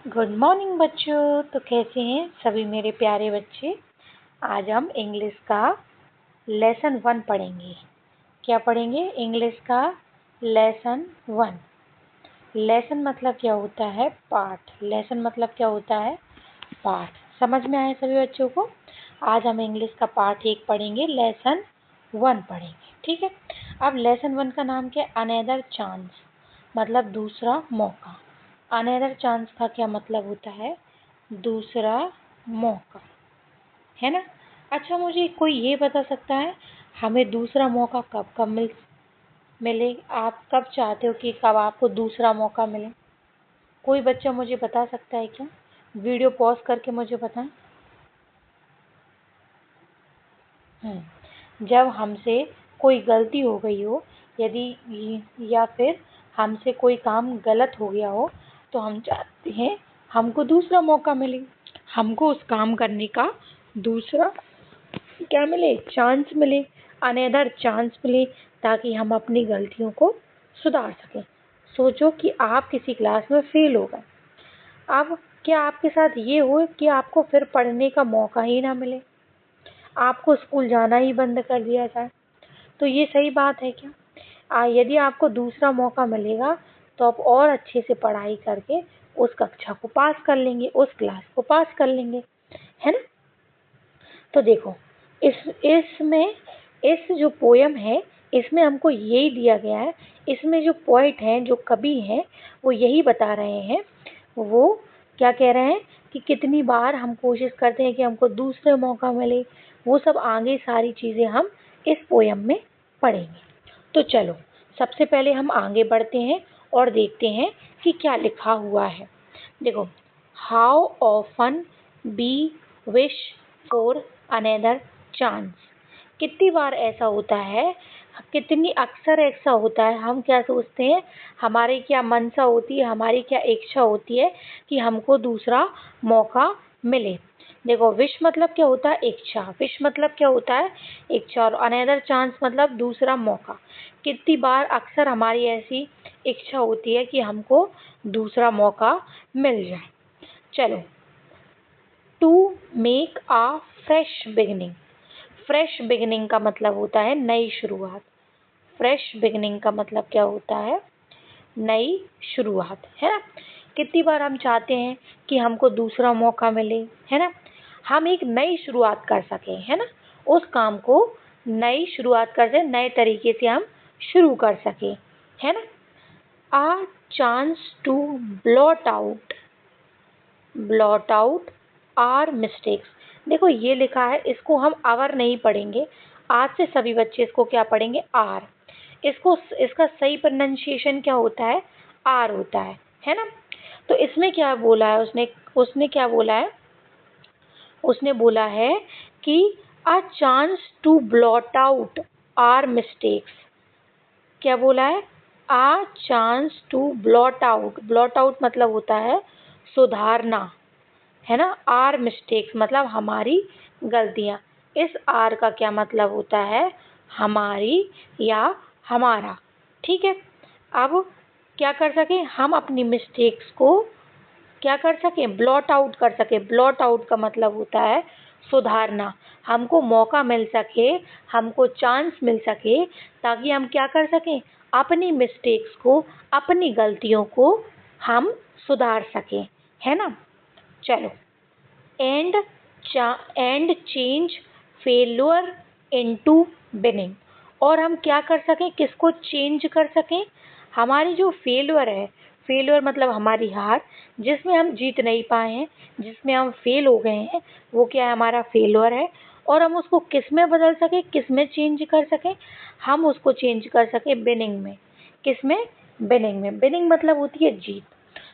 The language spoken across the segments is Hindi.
गुड मॉर्निंग बच्चों। तो कैसे हैं सभी मेरे प्यारे बच्चे। आज हम इंग्लिश का लेसन 1 पढ़ेंगे। क्या पढ़ेंगे? इंग्लिश का लेसन 1। लेसन मतलब क्या होता है? पाठ। लेसन मतलब क्या होता है? पाठ। समझ में आए सभी बच्चों को? आज हम इंग्लिश का पाठ 1 पढ़ेंगे, लेसन 1 पढ़ेंगे। ठीक है। अब लेसन 1 का नाम क्या है? अनदर चांस, मतलब दूसरा मौका। अनदर चांस का क्या मतलब होता है? दूसरा मौका, है ना। अच्छा, मुझे कोई ये बता सकता है हमें दूसरा मौका कब कब मिले? आप कब चाहते हो कि कब आपको दूसरा मौका मिले? कोई बच्चा मुझे बता सकता है क्या? वीडियो पॉज करके मुझे बताएं। जब हमसे कोई गलती हो गई हो, यदि या फिर हमसे कोई काम गलत हो गया हो, तो हम चाहते हैं हमको दूसरा मौका मिले, हमको उस काम करने का दूसरा क्या मिले? चांस मिले, अनदर चांस मिले, ताकि हम अपनी गलतियों को सुधार सकें। सोचो कि आप किसी क्लास में फेल हो गए। अब क्या आपके साथ ये हो कि आपको फिर पढ़ने का मौका ही ना मिले, आपको स्कूल जाना ही बंद कर दिया जाए? तो ये सही बात है क्या? यदि आपको दूसरा मौका मिलेगा तो आप और अच्छे से पढ़ाई करके उस कक्षा को पास कर लेंगे, उस क्लास को पास कर लेंगे, है ना। तो देखो, इसमें इस जो पोयम है, इसमें हमको यही दिया गया है। इसमें जो पोएट हैं, जो कवि हैं, वो यही बता रहे हैं। वो क्या कह रहे हैं कि कितनी बार हम कोशिश करते हैं कि हमको दूसरे मौका मिले। वो सब आगे सारी चीज़ें हम इस पोयम में पढ़ेंगे। तो चलो, सबसे पहले हम आगे बढ़ते हैं और देखते हैं कि क्या लिखा हुआ है। देखो, how often we wish for another chance. कितनी बार ऐसा होता है, कितनी अक्सर ऐसा होता है, हम क्या सोचते हैं, हमारी क्या मनसा होती है, हमारी क्या इच्छा होती है कि हमको दूसरा मौका मिले। देखो, विश मतलब क्या होता है? इच्छा। विश मतलब क्या होता है? इच्छा। और अनदर चांस मतलब दूसरा मौका। कितनी बार अक्सर हमारी ऐसी इच्छा होती है कि हमको दूसरा मौका मिल जाए। चलो, to make a fresh beginning. Fresh beginning का मतलब होता है नई शुरुआत। फ्रेश बिगिनिंग का मतलब क्या होता है? नई शुरुआत, है ना। कितनी बार हम चाहते हैं कि हमको दूसरा मौका मिले, है ना, हम एक नई शुरुआत कर सकें, है ना, उस काम को नई शुरुआत कर सकें, नए तरीके से हम शुरू कर सकें, है ना। A chance to blot out our mistakes. देखो, ये लिखा है, इसको हम आवर नहीं पढ़ेंगे। आज से सभी बच्चे इसको क्या पढ़ेंगे? आर। इसका सही प्रोनाउंसिएशन क्या होता है? आर होता है ना। तो इसमें क्या बोला है उसने क्या बोला है? उसने बोला है कि a chance to blot out our mistakes. क्या बोला है? A chance to blot out मतलब होता है सुधारना, है ना। आर मिस्टेक्स मतलब हमारी गलतियाँ। इस आर का क्या मतलब होता है? हमारी या हमारा। ठीक है। अब क्या कर सकें हम? अपनी मिस्टेक्स को क्या कर सकें? ब्लॉट आउट कर सकें। ब्लॉट आउट का मतलब होता है सुधारना। हमको मौका मिल सके, हमको चांस मिल सके, ताकि हम क्या कर सकें? अपनी मिस्टेक्स को, अपनी गलतियों को हम सुधार सकें, है ना। चलो, and change failure into winning. और हम क्या कर सकें? किसको चेंज कर सकें? हमारी जो फेल्योर है, फेल्योर मतलब हमारी हार, जिसमें हम जीत नहीं पाए हैं, जिसमें हम फेल हो गए हैं, वो क्या है? हमारा फेल्योर है। और हम उसको किस में बदल सकें, किस में चेंज कर सकें? हम उसको चेंज कर सकें विनिंग में। किस में? विनिंग में। विनिंग मतलब होती है जीत।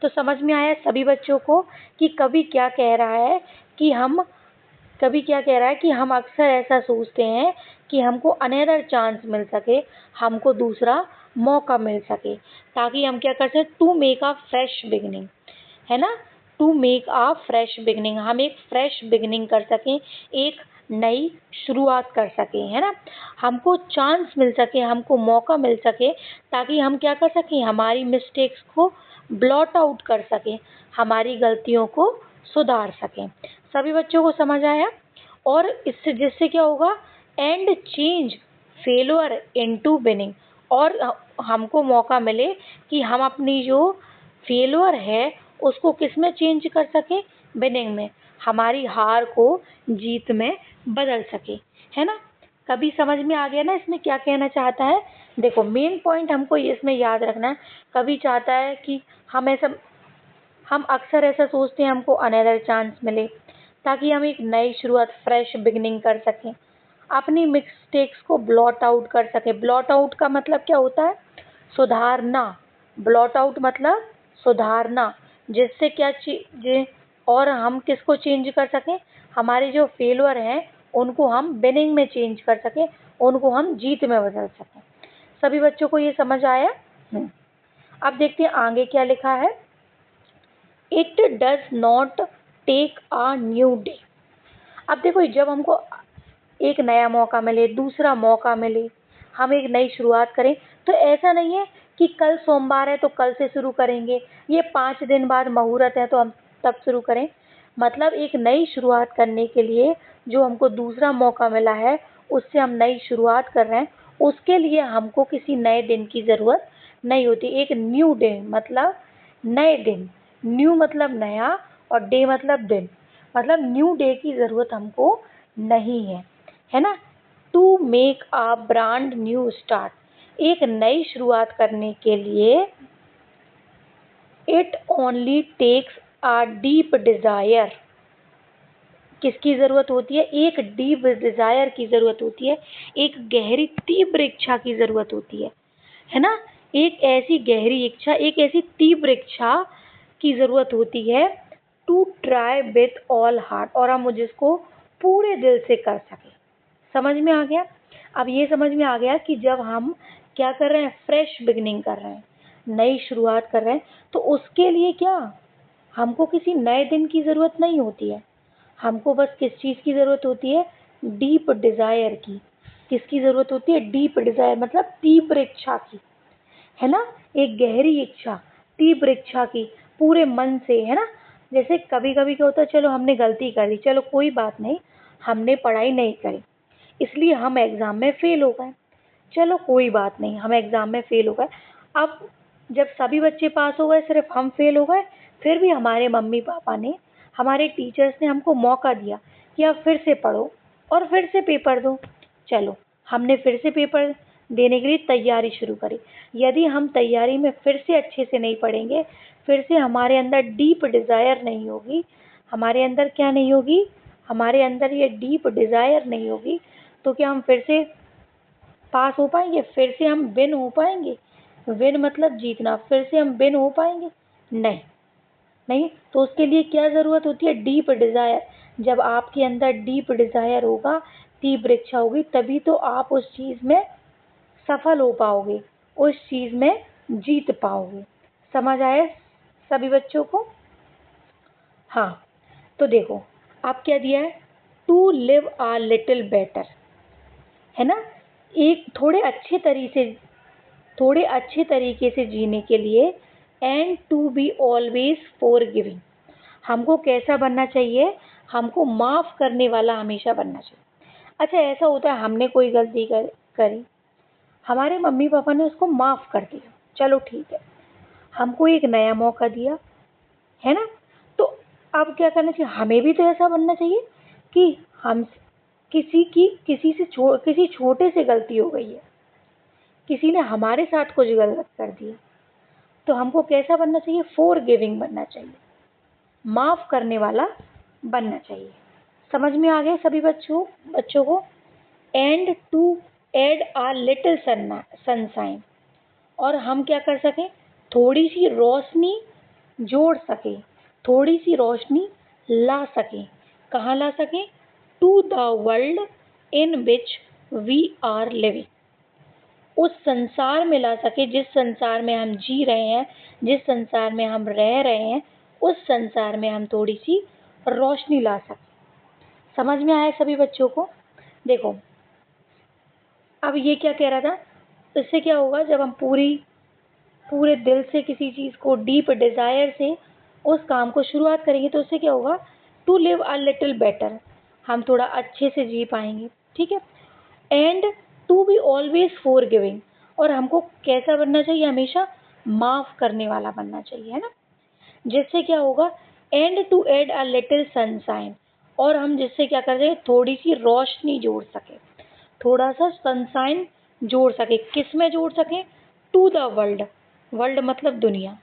तो समझ में आया सभी बच्चों को कि कवि क्या कह रहा है? कि हम अक्सर ऐसा सोचते हैं कि हमको अनदर चांस मिल सके, हमको दूसरा मौका मिल सके, ताकि हम क्या कर सकें? To make a fresh beginning, है ना। To make a fresh beginning, हम एक फ्रेश बिगिनिंग कर सकें, एक नई शुरुआत कर सकें, है ना। हमको चांस मिल सके, हमको मौका मिल सके, ताकि हम क्या कर सकें, हमारी मिस्टेक्स को ब्लॉट आउट कर सकें, हमारी गलतियों को सुधार सकें। सभी बच्चों को समझ आया? और इससे जिससे क्या होगा, and change failure into winning, और हमको मौका मिले कि हम अपनी जो फेल्योर है उसको किस में चेंज कर सके, विनिंग में, हमारी हार को जीत में बदल सके, है ना। कभी समझ में आ गया ना इसमें क्या कहना चाहता है? देखो, मेन पॉइंट हमको इसमें याद रखना है। कभी चाहता है कि हम अक्सर ऐसा सोचते हैं हमको अनदर चांस मिले, ताकि हम एक नई शुरुआत, फ्रेश बिगनिंग कर सकें, अपनी मिस्टेक्स को ब्लॉट आउट कर सकें। ब्लॉट आउट का मतलब क्या होता है? सुधारना। ब्लॉट आउट मतलब सुधारना, जिससे क्या चीजें, और हम किसको चेंज कर सकें, हमारे जो फेलियर हैं उनको हम विनिंग में चेंज कर सकें, उनको हम जीत में बदल सकें। सभी बच्चों को ये समझ आया? अब देखते हैं आगे क्या लिखा है। It does not take a new day. अब देखो, जब हमको एक नया मौका मिले, दूसरा मौका मिले, हम एक नई शुरुआत करें, तो ऐसा नहीं है कि कल सोमवार है तो कल से शुरू करेंगे, ये 5 दिन बाद मुहूर्त है तो हम तब शुरू करें। मतलब एक नई शुरुआत करने के लिए जो हमको दूसरा मौका मिला है, उससे हम नई शुरुआत कर रहे हैं, उसके लिए हमको किसी नए दिन की ज़रूरत नहीं होती। एक न्यू डे मतलब नए दिन, न्यू मतलब नया और डे मतलब दिन, मतलब न्यू डे की ज़रूरत हमको नहीं है ना। To make a brand new start, एक नई शुरुआत करने के लिए it only takes a deep desire, किसकी ज़रूरत होती है? एक डीप डिजायर की ज़रूरत होती है, एक गहरी तीव्र इच्छा की ज़रूरत होती है ना। एक ऐसी गहरी इच्छा, एक ऐसी तीव्र इच्छा की ज़रूरत होती है, to try with all heart, और हम जिसको पूरे दिल से कर सकें। समझ में आ गया? अब ये समझ में आ गया कि जब हम क्या कर रहे हैं, फ्रेश बिगनिंग कर रहे हैं, नई शुरुआत कर रहे हैं, तो उसके लिए क्या, हमको किसी नए दिन की ज़रूरत नहीं होती है, हमको बस किस चीज़ की ज़रूरत होती है? डीप डिज़ायर की। किसकी ज़रूरत होती है? डीप डिज़ायर मतलब तीव्र इच्छा की, है ना। एक गहरी इच्छा, तीव्र इच्छा की, पूरे मन से, है ना। जैसे कभी कभी क्या होता है, चलो हमने गलती कर ली, चलो कोई बात नहीं, हमने पढ़ाई नहीं करी, इसलिए हम एग्ज़ाम में फेल हो गए, चलो कोई बात नहीं, हम एग्ज़ाम में फेल हो गए। अब जब सभी बच्चे पास हो गए, सिर्फ हम फेल हो गए, फिर भी हमारे मम्मी पापा ने, हमारे टीचर्स ने हमको मौका दिया कि आप फिर से पढ़ो और फिर से पेपर दो। चलो, हमने फिर से पेपर देने के लिए तैयारी शुरू करी। यदि हम तैयारी में फिर से अच्छे से नहीं पढ़ेंगे, फिर से हमारे अंदर डीप डिज़ायर नहीं होगी, हमारे अंदर क्या नहीं होगी, हमारे अंदर ये डीप डिज़ायर नहीं होगी, तो क्या हम फिर से पास हो पाएंगे? फिर से हम विन हो पाएंगे? विन मतलब जीतना, फिर से हम विन हो पाएंगे? नहीं, नहीं। तो उसके लिए क्या ज़रूरत होती है? Deep desire. जब आपके अंदर डीप डिज़ायर होगा, तीव्र इच्छा होगी, तभी तो आप उस चीज़ में सफल हो पाओगे, उस चीज़ में जीत पाओगे। समझ आया सभी बच्चों को? हाँ, तो देखो, आप क्या दिया है? To live a little better, है ना। एक थोड़े अच्छे तरीके से जीने के लिए, and to be always forgiving, हमको कैसा बनना चाहिए? हमको माफ़ करने वाला हमेशा बनना चाहिए। अच्छा, ऐसा होता है हमने कोई गलती करी, हमारे मम्मी पापा ने उसको माफ़ कर दिया, चलो ठीक है, हमको एक नया मौका दिया, है ना। तो अब क्या करना चाहिए? हमें भी तो ऐसा बनना चाहिए कि हम किसी छोटे से गलती हो गई है, किसी ने हमारे साथ कुछ गलत कर दिया, तो हमको कैसा बनना चाहिए? फॉरगिविंग बनना चाहिए, माफ़ करने वाला बनना चाहिए। समझ में आ गया सभी बच्चों को? And to add a little sunshine, और हम क्या कर सकें? थोड़ी सी रोशनी जोड़ सकें, थोड़ी सी रोशनी ला सकें। कहाँ ला सकें? To the world in which we are living, उस संसार में ला सके जिस संसार में हम जी रहे हैं, जिस संसार में हम रह रहे हैं, उस संसार में हम थोड़ी सी रोशनी ला सकें। समझ में आया सभी बच्चों को? देखो अब ये क्या कह रहा था, इससे क्या होगा, जब हम पूरे दिल से किसी चीज़ को, डीप डिज़ायर से उस काम को शुरुआत करेंगे तो उससे क्या होगा, to live a little better, हम थोड़ा अच्छे से जी पाएंगे, ठीक है। And to be always forgiving, और हमको कैसा बनना चाहिए, हमेशा माफ़ करने वाला बनना चाहिए, है ना। जिससे क्या होगा, and to add a little sunshine, और हम जिससे क्या कर सके, थोड़ी सी रोशनी जोड़ सके, थोड़ा सा सनशाइन जोड़ सके। किस में जोड़ सके, टू द वर्ल्ड, वर्ल्ड मतलब दुनिया,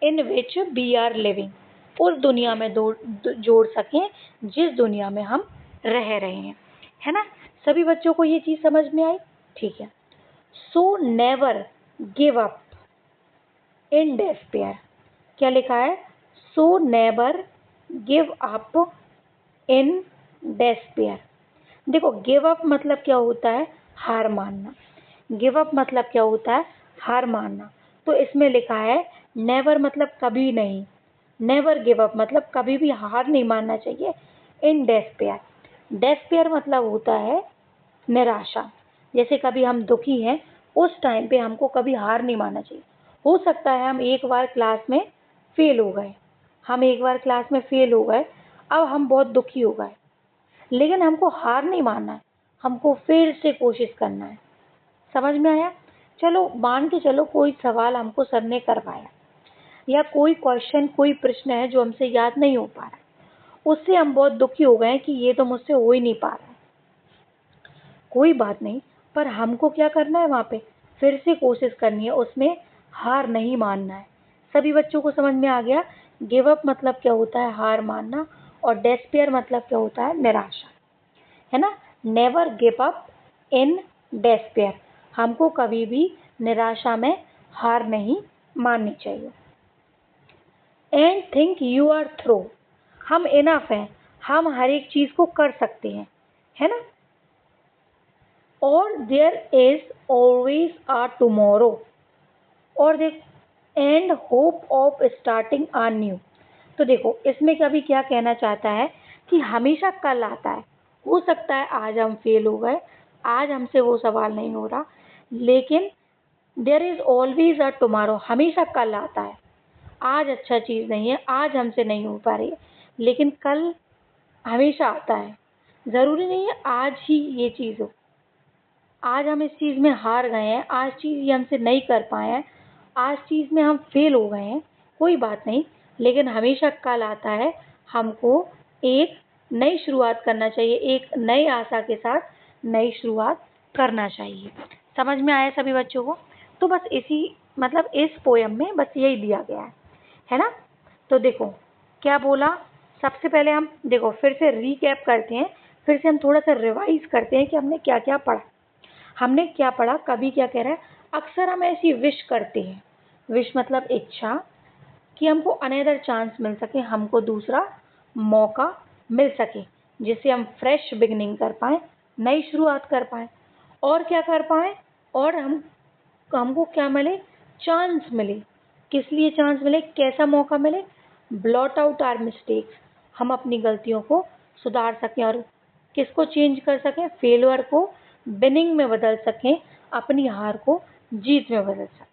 इन विच वी आर लिविंग, उस दुनिया में जोड़ सकें जिस दुनिया में हम रह रहे हैं, है ना। सभी बच्चों को ये चीज़ समझ में आई? ठीक है। So never give up in despair, क्या लिखा है, so never give up in despair. देखो गिव अप मतलब क्या होता है, हार मानना। गिव अप मतलब क्या होता है, हार मानना। तो इसमें लिखा है नेवर मतलब कभी नहीं, नेवर गिव अप मतलब कभी भी हार नहीं मानना चाहिए। इन डेस्पेयर, डेस्पेयर मतलब होता है निराशा। जैसे कभी हम दुखी हैं, उस टाइम पे हमको कभी हार नहीं मानना चाहिए। हो सकता है हम एक बार क्लास में फेल हो गए, हम एक बार क्लास में फेल हो गए, अब हम बहुत दुखी हो गए, लेकिन हमको हार नहीं मानना है, हमको फिर से कोशिश करना है। समझ में आया? चलो मान के चलो कोई सवाल हमको सर ने करवाया, या कोई क्वेश्चन, कोई प्रश्न है जो हमसे याद नहीं हो पा रहा है, उससे हम बहुत दुखी हो गए कि ये तो मुझसे हो ही नहीं पा रहा है। कोई बात नहीं, पर हमको क्या करना है, वहाँ पे फिर से कोशिश करनी है, उसमें हार नहीं मानना है। सभी बच्चों को समझ में आ गया? गिव अप मतलब क्या होता है, हार मानना, और डेस्पेयर मतलब क्या होता है, निराशा, है ना। Never give up in despair, हमको कभी भी निराशा में हार नहीं माननी चाहिए। And think you are through, हम इनफ हैं, हम हर एक चीज़ को कर सकते हैं, है ना। और there is always a tomorrow, और देख, and hope of starting a new. तो देखो इसमें कभी क्या कहना चाहता है कि हमेशा कल आता है। हो सकता है आज हम फेल हो गए, आज हमसे वो सवाल नहीं हो रहा, लेकिन there is always a tomorrow, हमेशा कल आता है। आज अच्छा चीज़ नहीं है, आज हमसे नहीं हो पा रही है, लेकिन कल हमेशा आता है। ज़रूरी नहीं है आज ही ये चीज़ हो, आज हम इस चीज़ में हार गए हैं, आज चीज़ ये हमसे नहीं कर पाए हैं, आज चीज़ में हम फेल हो गए हैं, कोई बात नहीं, लेकिन हमेशा कल आता है। हमको एक नई शुरुआत करना चाहिए, एक नई आशा के साथ नई शुरुआत करना चाहिए। समझ में आया सभी बच्चों को? तो बस इसी मतलब इस पोयम में बस यही दिया गया है ना। तो देखो क्या बोला, सबसे पहले हम देखो फिर से रीकैप करते हैं, फिर से हम थोड़ा सा रिवाइज करते हैं कि हमने क्या क्या पढ़ा। हमने क्या पढ़ा, कभी क्या कह रहा है, अक्सर हम ऐसी विश करते हैं, विश मतलब इच्छा, कि हमको अनदर चांस मिल सके, हमको दूसरा मौका मिल सके, जिससे हम फ्रेश बिगनिंग कर पाएँ, नई शुरुआत कर पाएँ, और क्या कर पाएँ, और हमको क्या मिले, चांस मिले। किस लिए चांस मिले, कैसा मौका मिले, ब्लॉट आउट आर मिस्टेक्स, हम अपनी गलतियों को सुधार सकें, और किसको चेंज कर सकें, फेलियर को विनिंग में बदल सकें, अपनी हार को जीत में बदल सकें।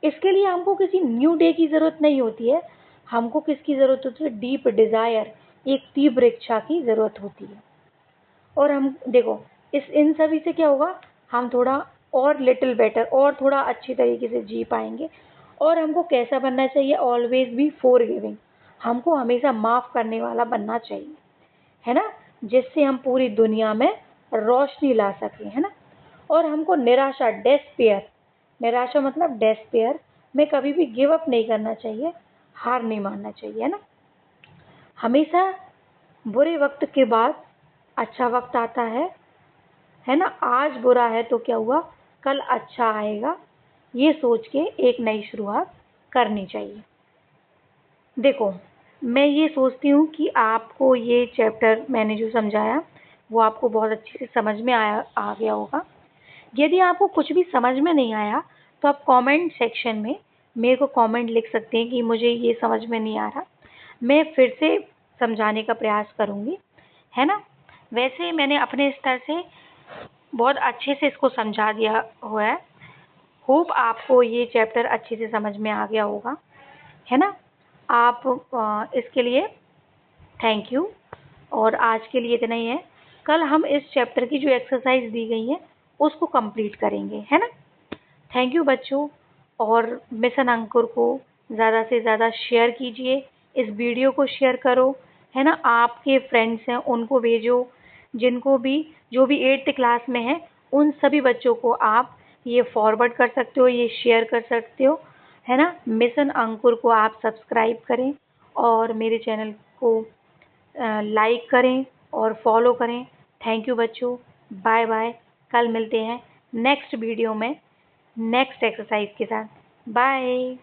इसके लिए हमको किसी न्यू डे की ज़रूरत नहीं होती है, हमको किसकी ज़रूरत होती है, डीप डिज़ायर, एक तीव्र इच्छा की ज़रूरत होती है। और हम देखो इन सभी से क्या होगा, हम थोड़ा और लिटिल बेटर, और थोड़ा अच्छी तरीके से जी पाएंगे। और हमको कैसा बनना चाहिए, ऑलवेज बी फॉर गिविंग, हमको हमेशा माफ़ करने वाला बनना चाहिए, है ना, जिससे हम पूरी दुनिया में रोशनी ला सकें, है ना। और हमको निराशा, डेस्पेयर, निराशा मतलब डेस्पेयर में कभी भी गिव अप नहीं करना चाहिए, हार नहीं मानना चाहिए, है ना। हमेशा बुरे वक्त के बाद अच्छा वक्त आता है ना। आज बुरा है तो क्या हुआ, कल अच्छा आएगा, ये सोच के एक नई शुरुआत करनी चाहिए। देखो मैं ये सोचती हूँ कि आपको ये चैप्टर मैंने जो समझाया वो आपको बहुत अच्छे से समझ में आ गया होगा। यदि आपको कुछ भी समझ में नहीं आया तो आप कमेंट सेक्शन में मेरे को कमेंट लिख सकते हैं कि मुझे ये समझ में नहीं आ रहा, मैं फिर से समझाने का प्रयास करूँगी। है ना। वैसे मैंने अपने स्तर से बहुत अच्छे से इसको समझा दिया हुआ है। होप आपको ये चैप्टर अच्छे से समझ में आ गया होगा, है ना। आप इसके लिए थैंक यू। और आज के लिए इतना ही है। कल हम इस चैप्टर की जो एक्सरसाइज दी गई है उसको कंप्लीट करेंगे, है ना। थैंक यू बच्चों। और मिशन अंकुर को ज़्यादा से ज़्यादा शेयर कीजिए, इस वीडियो को शेयर करो, है ना। आपके फ्रेंड्स हैं उनको भेजो, जिनको भी जो भी 8th क्लास में है उन सभी बच्चों को आप ये फॉरवर्ड कर सकते हो, ये शेयर कर सकते हो, है ना। मिशन अंकुर को आप सब्सक्राइब करें और मेरे चैनल को लाइक करें और फॉलो करें। थैंक यू बच्चों। Bye bye. कल मिलते हैं नेक्स्ट वीडियो में नेक्स्ट एक्सरसाइज के साथ। बाय।